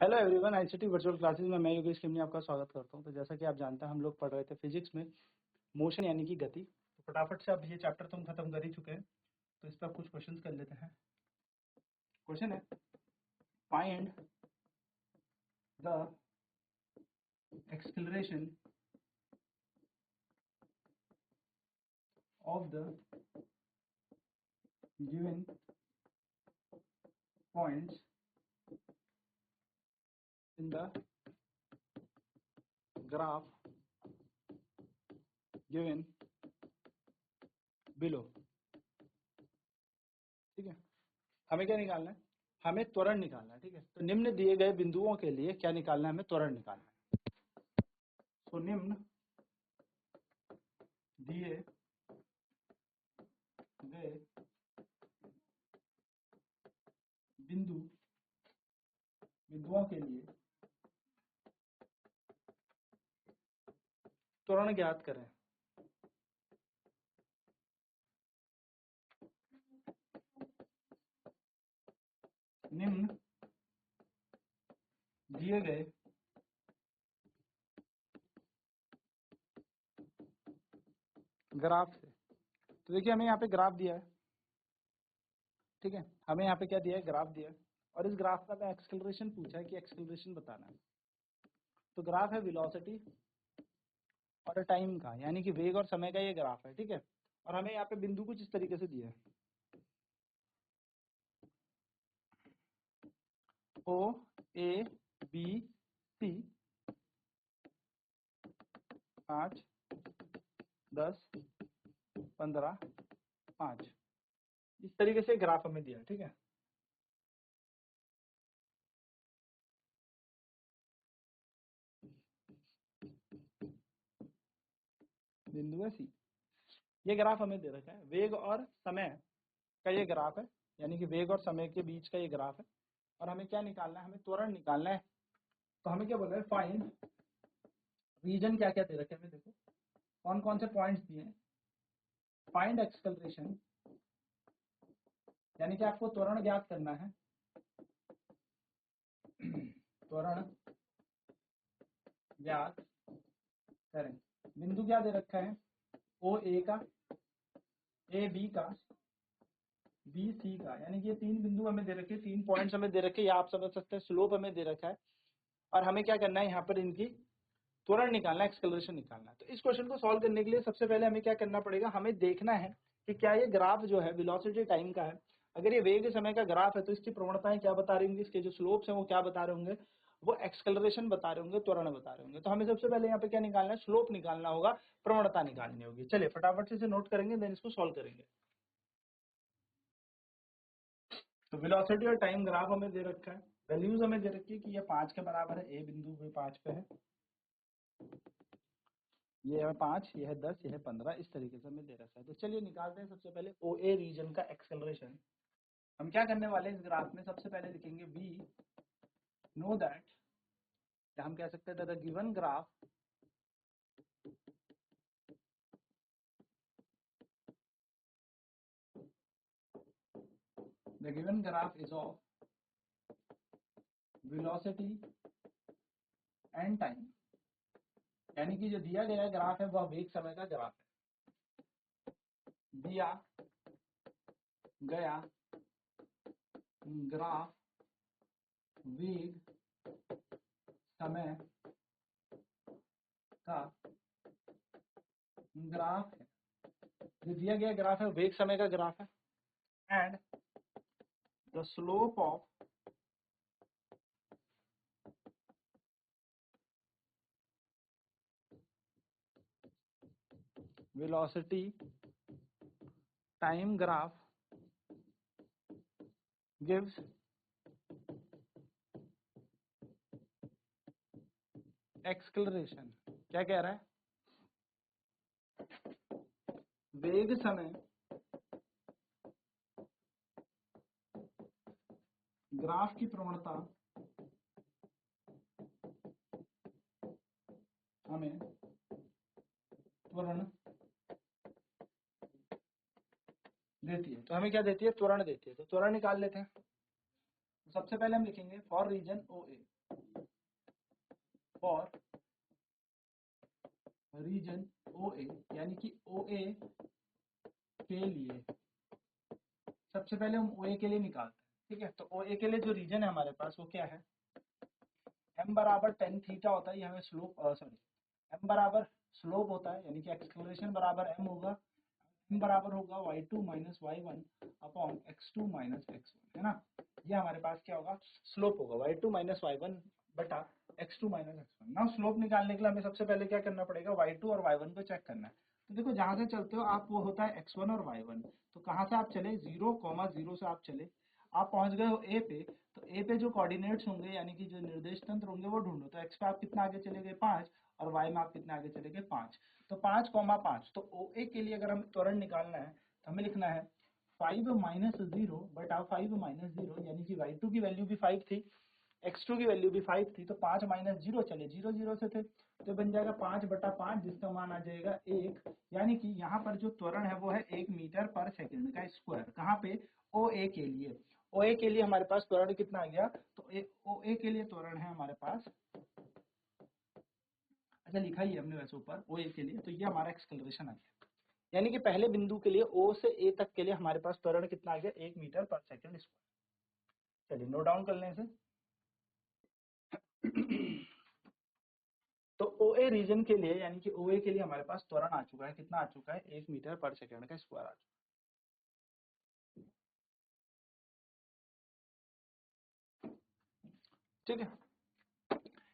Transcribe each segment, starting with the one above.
Hello everyone, ICT virtual classes में मैं योगेश किमनी आपका स्वागत करता हूं। तो जैसा कि आप जानते हैं हम लोग पढ़ रहे थे फिजिक्स में मोशन यानी कि गति। तो फटाफट से अब ये चैप्टर तुम खत्म कर ही चुके हैं, तो इस पर आप कुछ क्वेश्चंस कर लेते हैं। क्वेश्चन है find the acceleration of the given points in the graph given below. ठीक है, हमें क्या निकालना है? हमें त्वरण निकालना है। ठीक है, तो निम्न दिए गए बिंदुओं के लिए क्या निकालना है? हमें त्वरण निकालना है। तो निम्न दिए गए बिंदुओं के लिए त्वरण ज्ञात करें। निम्न दिए गए ग्राफ से, तो देखिए हमें यहाँ पे ग्राफ दिया है। ठीक है, हमें यहाँ पे क्या दिया है? ग्राफ दिया है, और इस ग्राफ का मैं एक्सेलरेशन पूछा है कि एक्सेलरेशन बताना है। तो ग्राफ है वेलोसिटी और टाइम का, यानी कि वेग और समय का ये ग्राफ है। ठीक है, और हमें यहाँ पे बिंदु कुछ इस तरीके से दिया है, O A B C 5 10 15 5, इस तरीके से ग्राफ हमें दिया है। ठीक है, बिंदु है सी, ये ग्राफ हमें दे रखा है। वेग और समय का ये ग्राफ है, यानी कि वेग और समय के बीच का ये ग्राफ है, और हमें क्या निकालना है? हमें त्वरण निकालना है। तो हमें क्या बोल रहा है? फाइंड रीजन, क्या क्या दे रखे हैं हमें, देखो कौन कौन से पॉइंट्स दिए हैं। फाइंड एक्सेलरेशन, यानी कि आपको त्वरण ज्ञात करना है। त्वरण ज्ञात करें। बिंदु क्या दे रखा है? ओ ए का, ए बी का, बी सी का, यानी कि ये तीन बिंदु हमें दे रखे, 3 पॉइंट्स हमें दे रखे। या आप समझ सकते हैं स्लोप हमें दे रखा है, और हमें क्या करना है? यहाँ पर इनकी त्वरण निकालना है, एक्सेलरेशन निकालना है। तो इस क्वेश्चन को सॉल्व करने के लिए सबसे पहले हमें क्या करना पड़ेगा? हमें देखना है कि क्या ये ग्राफ जो है वेलोसिटी टाइम का है। अगर ये वेग समय का ग्राफ है तो इसकी प्रवणताएं क्या बता रही होंगी, इसके जो स्लोप्स हैं वो क्या बता रहे होंगे? वो एक्सेलरेशन बता रहे होंगे, त्वरण बता रहे होंगे। तो हमें सबसे पहले यहाँ पे क्या निकालना है? स्लोप निकालना होगा, प्रवणता निकालनी होगी। चलिए फटाफट से इसे नोट करेंगे, देन इसको सॉल्व करेंगे। तो वेलोसिटी और टाइम ग्राफ हमें दे रखा है, वैल्यूज हमें दे रखी है कि ये 5 के बराबर है, ए बिंदु पे 5 पे है, ये है 5, ये है 10, ये है 15, इस तरीके से हमें दे रखा है। तो चलिए निकालते हैं सबसे पहले ओ ए रीजन का एक्सेलरेशन। हम क्या करने वाले हैं इस ग्राफ में? सबसे पहले लिखेंगे वी नो दैट, हम कह सकते हैं the given graph is of velocity and time, यानी कि जो दिया गया ग्राफ है वह वेग समय का ग्राफ है। दिया गया ग्राफ वेग समय का ग्राफ है, जो दिया गया ग्राफ है वेग समय का ग्राफ है, and the slope of velocity time graph gives acceleration. क्या कह रहा है? वेग समय ग्राफ की प्रवणता हमें त्वरण देती है। तो हमें क्या देती है? त्वरण देती है। तो त्वरण निकाल लेते हैं। तो सबसे पहले हम लिखेंगे for region O A, for region O A, यानी कि ओ ए के लिए सबसे पहले हम ओ ए के लिए निकालते हैं, ठीक है। तो ओ ए के लिए जो रीजन है हमारे पास वो क्या है, m बराबर टेन थीटा होता है, ये हमें स्लोप सॉरी m बराबर स्लोप होता है, यानी कि एक्सक्लेरेशन बराबर m होगा, m बराबर होगा y2 minus y1 upon x2 minus x1, है ना। ये हमारे पास क्या होगा, स्लोप होगा y2 माइनस y1 बटा x2 माइनस x1। ना स्लोप निकालने के लिए हमें सबसे पहले क्या करना पड़ेगा, y2 और y1 को चेक करना है। तो देखो जहां से चलते हो आप वो होता है x1 और y1, तो कहां से आप चले, 0,0 से आप चले, आप पहुंच गए हो ए पे। तो ए पे जो कोऑर्डिनेट्स होंगे यानी कि जो निर्देश तंत्र होंगे वो ढूंढो। तो एक्स पे आप कितना आगे चले गए 5, और वाई में आप कितना आगे चले गए 5। तो 5,5। तो ओ ए के लिए अगर हमें त्वरण निकालना है तो हमें लिखना है 5 माइनस 0 बटा 5 माइनस 0, यानी कि y2 की वैल्यू भी 5 थी, x2 की वैल्यू भी 5 थी, तो 5 माइनस 0 चले 0 0 से थे, तो बन जाएगा 5 बटा 5, जिसका मान आ जाएगा 1। यानी कि यहाँ पर जो त्वरण है वो है 1 मीटर पर सेकंड का स्क्वायर। कहाँ पे, ओ ए के लिए। ओ ए के लिए हमारे पास त्वरण कितना आ गया, तो ओ ए के लिए त्वरण है हमारे पास, अच्छा लिखा ही है हमने वैसे ऊपर ओ ए के लिए, तो ये हमारा एक्सक्लेरेशन आ गया। यानी कि पहले बिंदु के लिए ओ से ए तक के लिए हमारे पास त्वरण कितना आ गया, 1 मीटर पर सेकंड स्क्वायर। चलिए नोट डाउन कर लें इसे। तो ओ ए रीजन के लिए यानी कि ओ ए के लिए हमारे पास त्वरण आ चुका है, कितना आ चुका है, 1 मीटर पर सेकंड का स्क्वायर आ चुका है, ठीक है।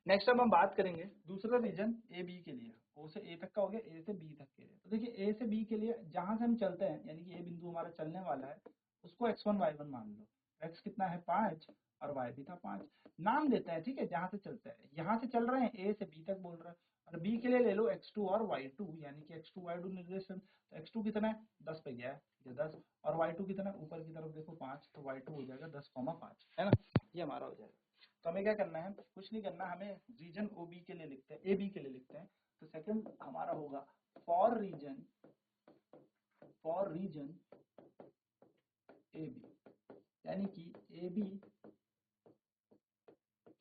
नेक्स्ट अब हम बात करेंगे दूसरा रीजन ए बी के लिए। ओ से ए तक का हो गया, ए से बी तक के लिए। तो देखिए ए से बी के लिए जहां से हम चलते हैं, यानी कि ए बिंदु हमारा चलने वाला है, उसको x1 y1 मान लो। x कितना है 5 और y भी था 5, नाम देता है, ठीक है। जहां से चलता है, यहाँ से चल रहे हैं ए से बी तक बोल रहा है, और बी के लिए ले लो x2 और y2, यानी कि x2 y2 निर्देशन। तो x2 कितना है 10 पे गया है, ये 10, और y2 कितना है ऊपर की तरफ देखो 5, तो y2 हो जाएगा 10,5, है ना। ये हमारा हो जाएगा। तो हमें क्या करना है, कुछ नहीं करना, हमें रीजन ओ बी के लिए लिखते हैं, ए बी के लिए लिखते हैं। तो सेकंड हमारा होगा फॉर रीजन ए बी, यानी कि ए बी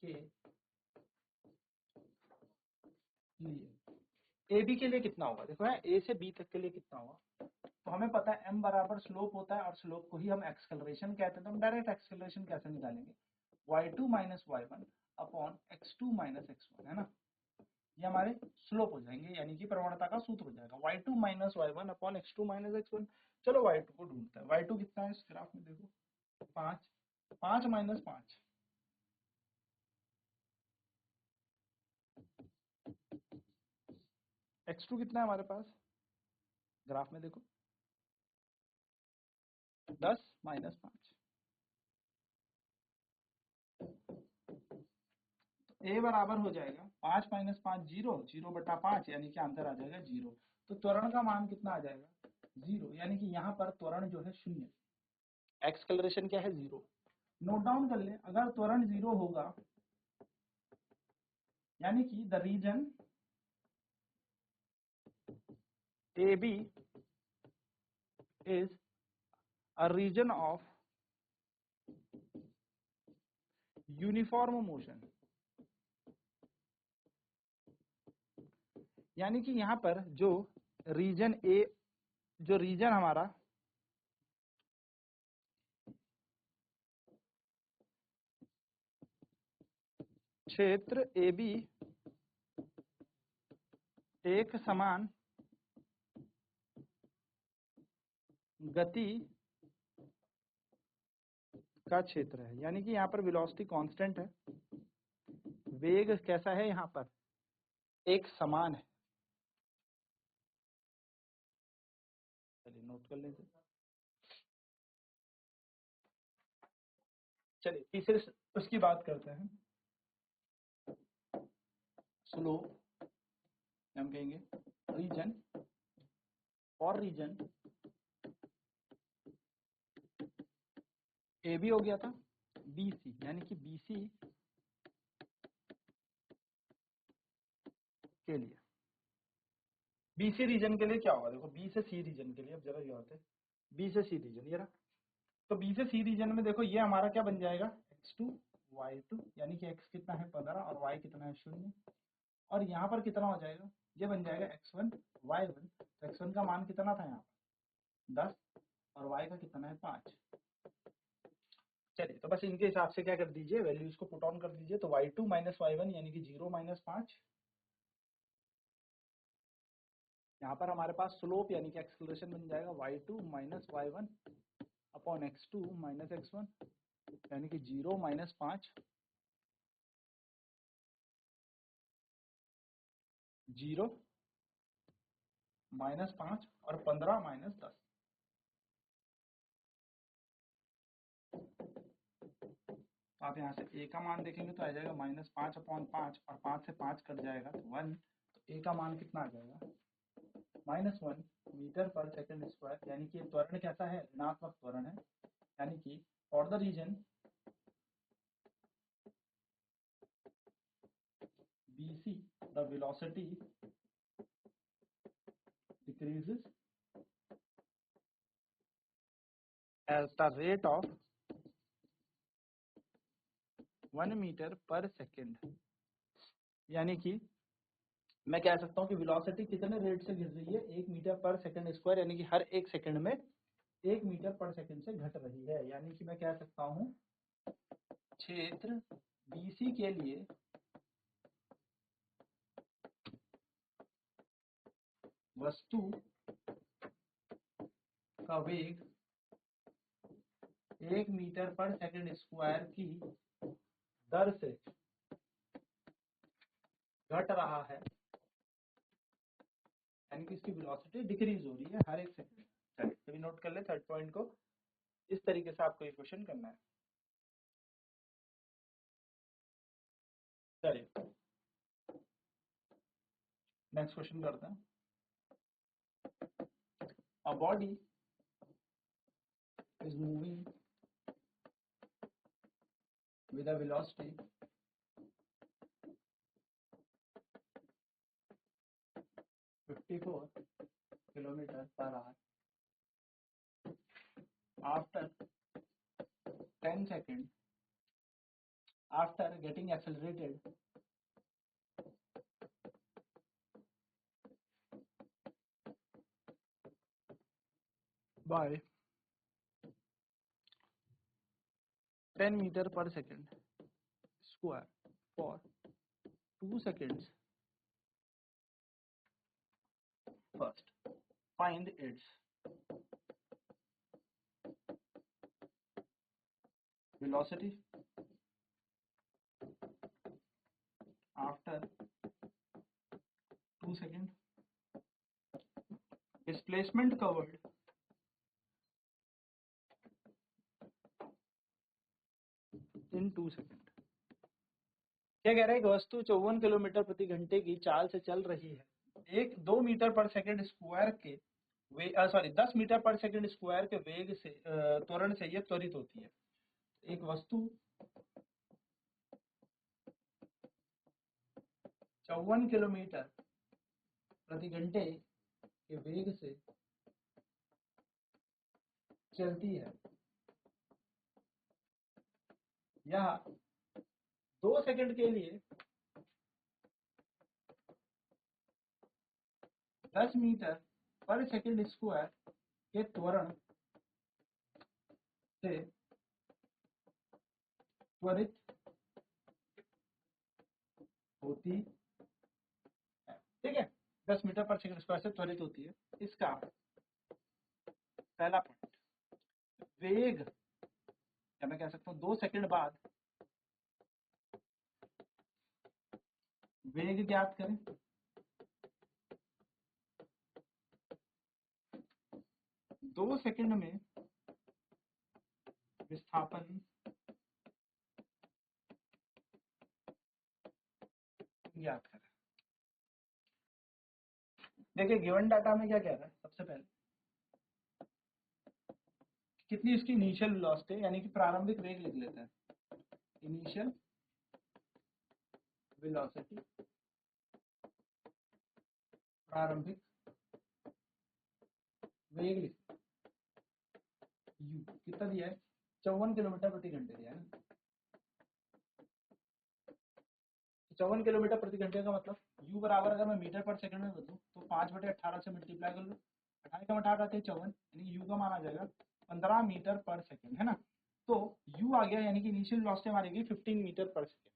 के लिए, ए बी के लिए कितना होगा, देखो है ए से बी तक के लिए कितना होगा। तो हमें पता है m बराबर स्लोप होता है, और स्लोप को ही हम एक्सकलरेशन कहते हैं। तो हम डायरेक्ट एक्सकलरेशन कैसे निकालेंगे, y2 minus y1 upon x2 minus x1, है ना। ये हमारे स्लोप हो जाएंगे, यानी कि प्रवणता का सूत्र हो जाएगा y2 minus y1 upon x2 minus x1। चलो y2 को ढूंढते हैं, y2 कितना है इस ग्राफ में देखो 5, 5 माइनस 5, x2 कितना है हमारे पास ग्राफ में देखो 10 माइनस 5। ए बराबर हो जाएगा 5 माइनस 5 0, 0 बटा 5, यानी कि आंसर आ जाएगा 0। तो त्वरण का मान कितना आ जाएगा 0, यानी कि यहाँ पर त्वरण जो है 0, एक्सकलरेशन क्या है 0। नोट डाउन कर ले, अगर त्वरण 0 होगा यानी कि the region A B is a region of uniform motion, यानी कि यहाँ पर जो रीजन ए, जो रीजन हमारा क्षेत्र ए बी एक समान गति का क्षेत्र है, यानी कि यहाँ पर वेलोसिटी कांस्टेंट है, वेग कैसा है यहाँ पर एक समान है। चलिए नोट कर लेते, चलिए तीसरे उसकी बात करते हैं, स्लोप हम कहेंगे रीजन, और रीजन ए बी हो गया था बी सी, यानी कि बी सी के लिए, बी सी रीजन के लिए क्या होगा, देखो बी से सी रीजन के लिए, अब जरा ये होते हैं बी से सी रीजन, ये रहा। तो बी से सी रीजन में देखो ये हमारा क्या बन जाएगा x2 y2, यानी कि x कितना है 15 और y कितना है 0, और यहाँ पर कितना हो जाएगा, ये बन जाएगा x1 y1। तो x1 का मान कितना था यहाँ पर 10 और y का कितना है 5। चलिए तो बस इनके हिसाब से क्या कर दीजिए, वैल्यूज को पुट ऑन कर दीजिए। तो y2 माइनस y1 यानी कि 0 माइनस 5। यहाँ पर हमारे पास स्लोप यानी कि एक्सेलरेशन बन जाएगा y2 minus y1 upon x2 minus x1 यानी कि 0 माइनस 5, 0 माइनस 5 और 15 माइनस 10। तो आप यहाँ से a का मान देखेंगे तो आ जाएगा माइनस 5 अपॉन 5 और 5 से 5 कट जाएगा तो 1। तो a का मान कितना आ जाएगा -1 मीटर पर सेकंड स्क्वायर, यानी कि त्वरण कैसा है, ऋणात्मक त्वरण है। यानी कि for the region BC the velocity decreases at the rate of 1 metre per second. यानी कि मैं कह सकता हूँ कि वेलोसिटी कितने रेट से गिर रही है, 1 मीटर पर सेकंड स्क्वायर, यानी कि हर 1 सेकंड में 1 मीटर पर सेकंड से घट रही है। यानी कि मैं कह सकता हूँ क्षेत्र BC के लिए वस्तु का वेग 1 मीटर पर सेकंड स्क्वायर की दर से घट रहा है, यानी कि इसकी वेलोसिटी डिक्रीज हो रही है हर 1 सेकंड। चलिए तो नोट कर ले थर्ड पॉइंट को, इस तरीके से आपको ये क्वेश्चन करना है। चलिए नेक्स्ट क्वेश्चन करते हैं। A body is moving with a velocity (54 kilometer per hour). After 10 seconds, after getting accelerated by 10 meter per second square for 2 seconds, first find its velocity after 2 seconds, displacement covered in 2 seconds। क्या कह रहा है कि वस्तु 54 kilometre प्रति घंटे की चाल से चल रही है, 2 मीटर पर सेकंड स्क्वायर के 10 मीटर पर सेकंड स्क्वायर के वेग से त्वरण से यह त्वरित होती है। एक वस्तु 54 किलोमीटर प्रति घंटे के वेग से चलती है, यह 2 सेकंड के लिए 10 मीटर पर सेकंड स्क्वायर के त्वरण से त्वरित होती है। ठीक है, 10 मीटर पर सेकंड स्क्वायर से त्वरित होती है। इसका पहला पॉइंट, वेग, या मैं कह सकता हूँ 2 सेकंड बाद वेग ज्ञात करें। दो सेकंड में विस्थापन ज्ञात करें। देखिए गिवन डाटा में क्या कह रहा है, सबसे पहले कितनी इसकी इनिशियल वेलोसिटी यानी कि प्रारंभिक वेग लिख लेते हैं। इनिशियल वेलोसिटी, प्रारंभिक वेग लिख, u कितना दिया है 54 किलोमीटर प्रति घंटे दिया है ना। 54 किलोमीटर प्रति घंटे का मतलब u बराबर अगर मैं मीटर पर सेकंड में बदलूं तो 5/18 से मल्टीप्लाई कर लो, 28 का 18 आते 54, यानी u का मान आ जाएगा 15 मीटर पर सेकंड, है ना। तो u आ गया, यानी कि इनिशियल वेलोसिटी हमारी गई 15 मीटर पर सेकंड।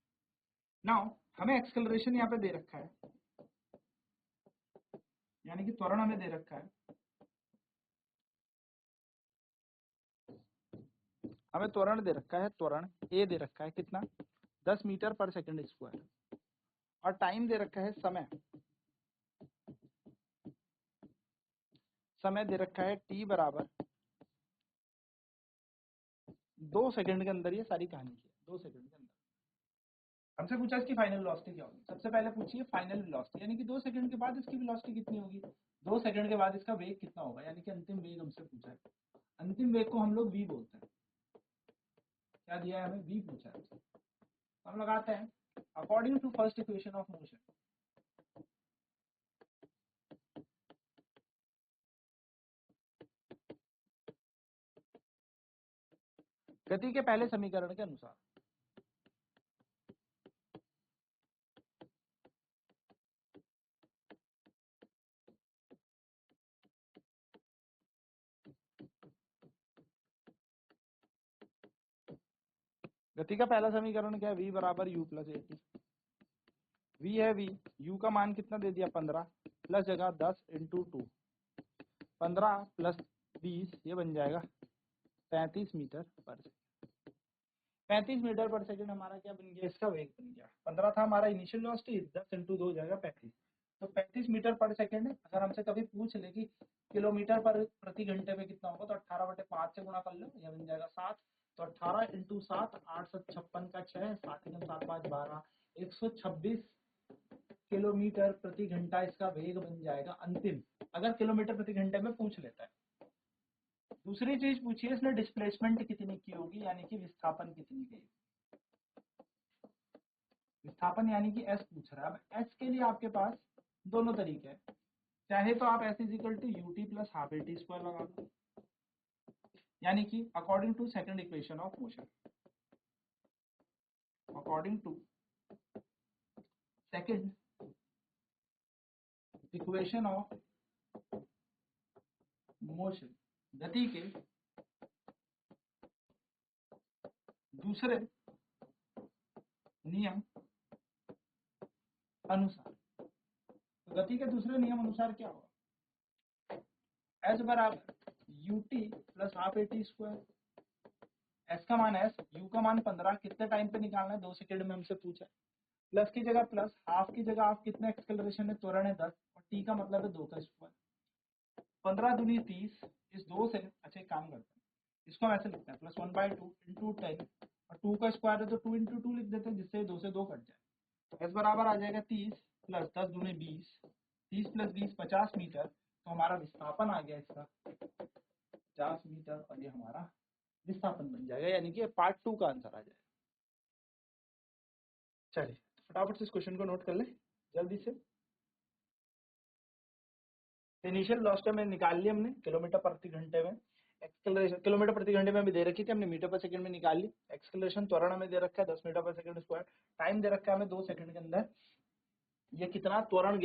नाउ हमें एक्सेलरेशन यहाँ पे दे रखा है, यानी कि त्वरण हमें दे रखा है, हमें त्वरण दे रखा है, त्वरण a दे रखा है कितना 10 मीटर पर सेकंड स्क्वायर, और टाइम दे रखा है समय, समय दे रखा है t बराबर 2 सेकंड के अंदर। ये सारी कहानी की है 2 सेकंड के अंदर। हमसे पूछा इसकी फाइनल वेलोसिटी क्या होगी। सबसे पहले पूछिए फाइनल वेलोसिटी, यानी कि 2 सेकंड के बाद इसकी वेलोसिटी कितनी होगी, 2 सेकंड के बाद इसका वेग कितना होगा, यानी कि अंतिम वेग हमसे पूछा है। अंतिम वेग को हम लोग v बोलते हैं। क्या दिया है हमें, v पूछा है। हम लगाते हैं according to first equation of motion, गति के पहले समीकरण के अनुसार गति का पहला समीकरण क्या है, v बराबर u प्लस at। v है v, u का मान कितना दे दिया 15, प्लस जगह 10 इंटू 2, 15 प्लस 20 ये बन जाएगा 35 मीटर पर सेकंड। 35 मीटर पर सेकंड हमारा क्या बन गया, इसका वेग बन गया। 15 था हमारा इनिशियल वेलोसिटी, 10 इंटू 2 हो जाएगा 35। तो 35 मीटर पर सेकंड। अगर हमसे कभी पूछ ले कि किलोमीटर पर प्रति घंटे में कितना होगा, तो 18/5 से गुणा कर लो, यह बन जाएगा 7। तो 18 इंटू 7, 856 का 6, 7 7 5 12, 126 किलोमीटर प्रति घंटा इसका वेग बन जाएगा अंतिम, अगर किलोमीटर प्रति घंटे में पूछ लेता है। दूसरी चीज पूछिए इसने डिस्प्लेसमेंट कितनी की होगी, यानी कि विस्थापन कितनी की। विस्थापन यानी कि s पूछ रहा है। अब s के लिए आपके पास दोनों तरीके हैं, चाहे तो आप s equal to u t plus half a t square लगा दो, यानी कि according to second equation of motion, according to second equation of motion, गति के दूसरे नियम अनुसार। तो गति के दूसरे नियम अनुसार क्या होगा, s बराबर UT plus half a t square, s का मान s, u का मान 15, कितने टाइम पे निकालना है 2 सेकंड में हमसे पूछा है, प्लस की जगह प्लस, हाफ की जगह हाफ, कितना एक्सेलरेशन है त्वरण है 10, और t का मतलब है 2 का स्क्वायर, 15 दूनी 30, इस 2 से अच्छा एक काम करते हैं, इसको हम ऐसे लिखते हैं +1/2 इंटू 10, और 2 का स्क्वायर है तो 2 इंटू 2 लिख देते हैं, जिससे 2 से 2 कट जाए। तो s बराबर आ जाएगा 30 प्लस 10 दूनी 20, 30 प्लस 20 50 मीटर। तो हमारा विस्थापन आ गया इसका 50 मीटर, और ये हमारा विस्थापन बन जाएगा, यानी कि पार्ट 2 का आंसर आ जाएगा। चलिए फटाफट से इस क्वेश्चन को नोट कर ले जल्दी से। इनिशियल वेलोसिटी में निकाल ली हमने किलोमीटर प्रति घंटे में, एक्सेलरेशन किलोमीटर प्रति घंटे में भी दे रखी थी हमने, मीटर पर सेकंड में निकाल ली। एक्सेलरेशन त्वरण हमें दे रखा है 10 मीटर पर सेकंड स्क्वायर, टाइम दे रखा है हमें 2 सेकंड के अंदर, ये कितना त्वरण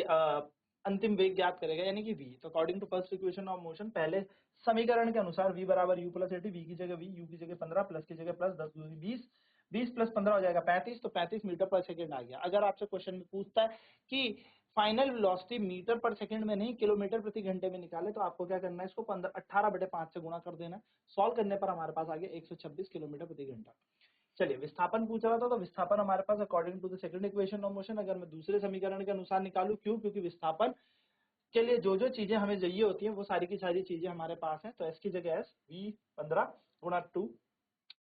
अंतिम वेग ज्ञात करेगा, यानी कि v। तो according to first equation of motion, पहले समीकरण के अनुसार v बराबर u प्लस एटी, v की जगह v, u की जगह 15, प्लस की जगह प्लस, 10 दूनी 20, 20 प्लस 15 हो जाएगा 35, तो 35 मीटर पर सेकंड आ गया। अगर आपसे क्वेश्चन में पूछता है कि फाइनल वेलोसिटी मीटर पर सेकंड में नहीं किलोमीटर प्रति घंटे में निकाले, तो आपको क्या करना है, इसको 18/5 से गुणा कर देना। सॉल्व करने पर हमारे पास आ गया 126 किलोमीटर प्रति घंटा। चलिए विस्थापन पूछ रहा था, तो विस्थापन हमारे पास according to the second equation of motion, अगर मैं दूसरे समीकरण के अनुसार निकालूं, क्यों, क्योंकि विस्थापन के लिए जो जो चीजें हमें चाहिए होती हैं वो सारी की सारी चीजें हमारे पास हैं। तो s की जगह s, v 15 गुणा 2,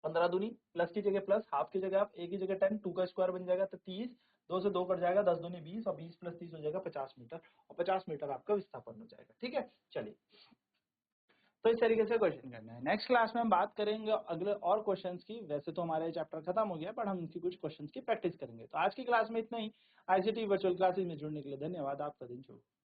15 दूनी, प्लस की जगह प्लस, हाफ की जगह हाफ, a की जगह 10, 2 का स्क्वायर बन जाएगा तो 30, 2 से 2 कट जाएगा, 10 दूनी 20, और 20 प्लस 30 हो जाएगा 50 मीटर, और 50 मीटर आपका विस्थापन हो जाएगा। ठीक है, चलिए तो इस तरीके से क्वेश्चन करना है। नेक्स्ट क्लास में हम बात करेंगे अगले और क्वेश्चंस की। वैसे तो हमारा चैप्टर खत्म हो गया, पर हम उनकी कुछ क्वेश्चंस की प्रैक्टिस करेंगे। तो आज की क्लास में इतना ही। आईसीटी वर्चुअल क्लासेस में जुड़ने के लिए धन्यवाद। आपका दिन शुभ।